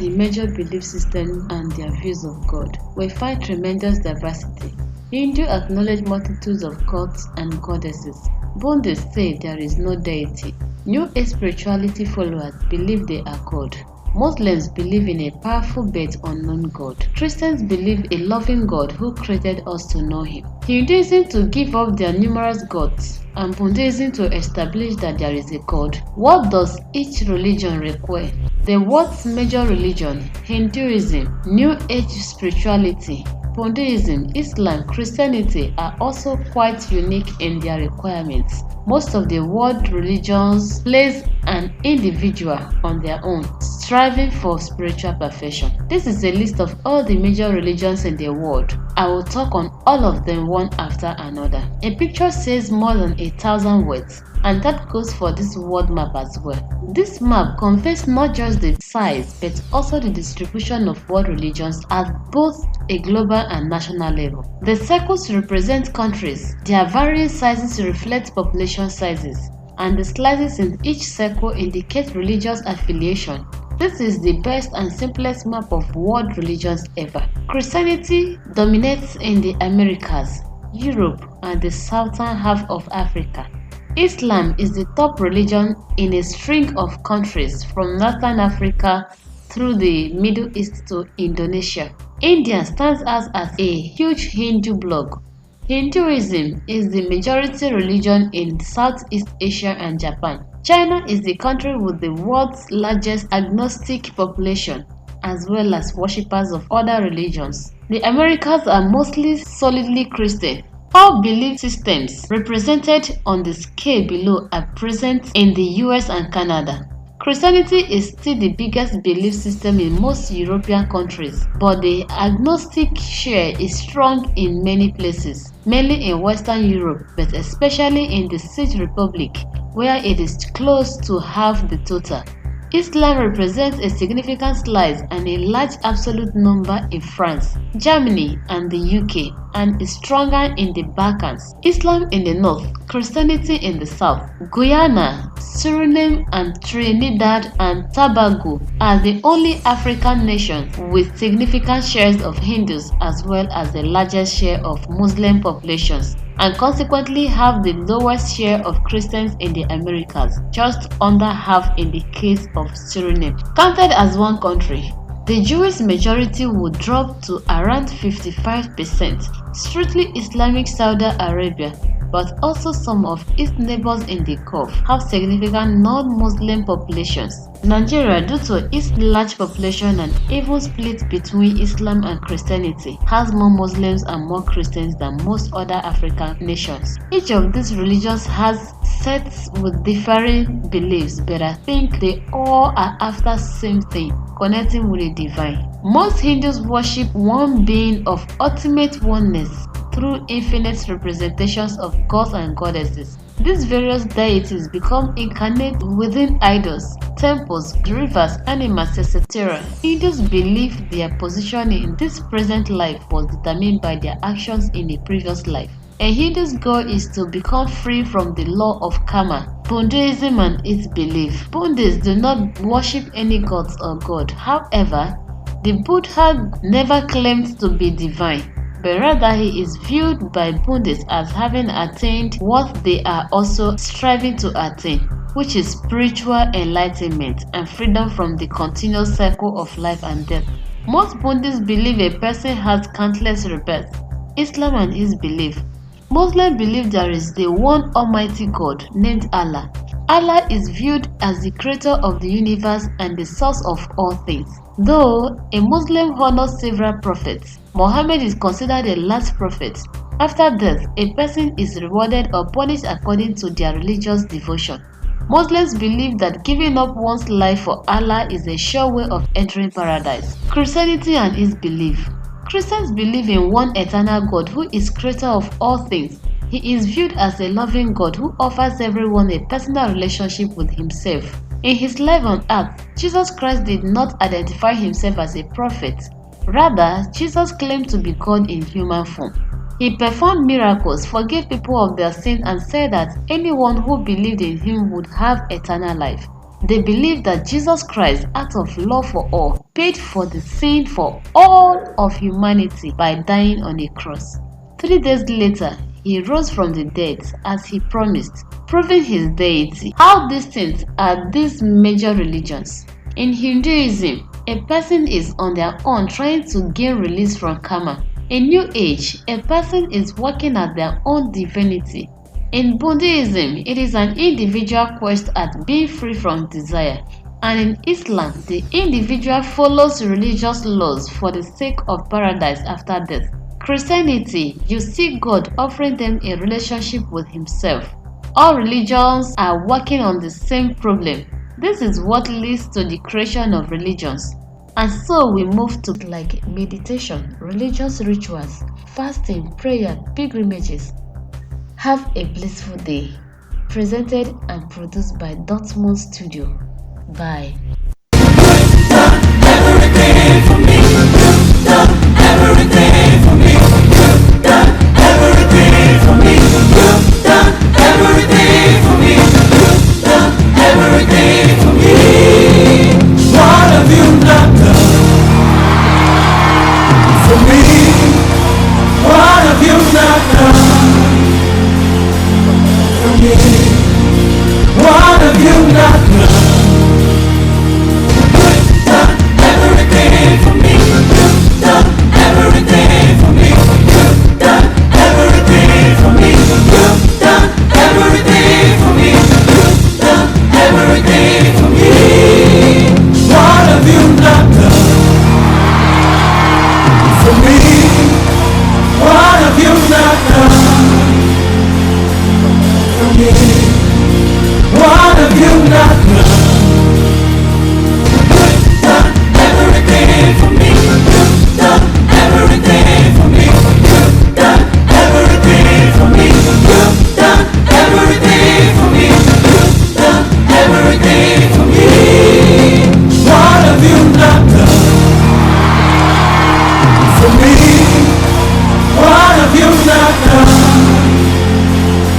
the major belief systems and their views of God, we find tremendous diversity. Hindu acknowledge multitudes of gods and goddesses. Buddhists say there is no deity. New Age spirituality followers believe they are God. Muslims believe in a powerful but unknown God. Christians believe a loving God who created us to know Him. Hinduism to give up their numerous gods, and Buddhism to establish that there is a God. What does each religion require? The world's major religion, Hinduism, New Age spirituality, Buddhism, Islam, Christianity are also quite unique in their requirements. Most of the world religions place an individual on their own, striving for spiritual perfection. This is a list of all the major religions in the world. I will talk on all of them one after another. A picture says more than 1,000 words, and that goes for this world map as well. This map conveys not just the size but also the distribution of world religions at both a global and national level. The circles represent countries. Their varying sizes reflect population sizes, and the slices in each circle indicate religious affiliation. This is the best and simplest map of world religions ever. Christianity dominates in the Americas, Europe, and the southern half of Africa. Islam is the top religion in a string of countries from Northern Africa through the Middle East to Indonesia. India stands out as a huge Hindu bloc. Hinduism is the majority religion in Southeast Asia and Japan. China is the country with the world's largest agnostic population, as well as worshippers of other religions. The Americas are mostly solidly Christian. All belief systems represented on the scale below are present in the US and Canada. Christianity is still the biggest belief system in most European countries, but the agnostic share is strong in many places, mainly in Western Europe, but especially in the Czech Republic, where it is close to half the total. Islam represents a significant slice and a large absolute number in France, Germany, and the UK, and is stronger in the Balkans. Islam in the north, Christianity in the south. Guyana, Suriname, and Trinidad and Tobago are the only African nations with significant shares of Hindus as well as the largest share of Muslim populations, and consequently have the lowest share of Christians in the Americas, just under half in the case of Suriname. Counted as one country, the Jewish majority would drop to around 55%. Strictly Islamic Saudi Arabia, but also some of its neighbors in the Gulf, have significant non-Muslim populations. Nigeria, due to its large population and even split between Islam and Christianity, has more Muslims and more Christians than most other African nations. Each of these religions has sects with differing beliefs, but I think they all are after the same thing, connecting with the divine. Most Hindus worship one being of ultimate oneness through infinite representations of gods and goddesses. These various deities become incarnate within idols, temples, rivers, animals, etc. Hindus believe their position in this present life was determined by their actions in a previous life. A Hindu's goal is to become free from the law of karma. Buddhism and its belief. Buddhists do not worship any gods or god. However, the Buddha never claimed to be divine, but rather he is viewed by Buddhists as having attained what they are also striving to attain, which is spiritual enlightenment and freedom from the continuous cycle of life and death. Most Buddhists believe a person has countless rebirths. Islam and its belief. Muslims believe there is the one Almighty God named Allah. Allah is viewed as the creator of the universe and the source of all things. Though a Muslim honors several prophets, Muhammad is considered the last prophet. After death, a person is rewarded or punished according to their religious devotion. Muslims believe that giving up one's life for Allah is a sure way of entering paradise. Christianity and its belief. Christians believe in one eternal God who is creator of all things. He is viewed as a loving God who offers everyone a personal relationship with himself. In his life on earth, Jesus Christ did not identify himself as a prophet. Rather, Jesus claimed to be God in human form. He performed miracles, forgave people of their sins, and said that anyone who believed in him would have eternal life. They believe that Jesus Christ, out of love for all, paid for the sin for all of humanity by dying on a cross. 3 days later, he rose from the dead as he promised, proving his deity. How distinct are these major religions? In Hinduism, a person is on their own trying to gain release from karma. In New Age, a person is working at their own divinity. In Buddhism, it is an individual quest at being free from desire. And in Islam, the individual follows religious laws for the sake of paradise after death. Christianity, you see God offering them a relationship with Himself. All religions are working on the same problem. This is what leads to the creation of religions. And so we move to like meditation, religious rituals, fasting, prayer, pilgrimages. Have a blissful day. Presented and produced by Dortmund Studio. Bye.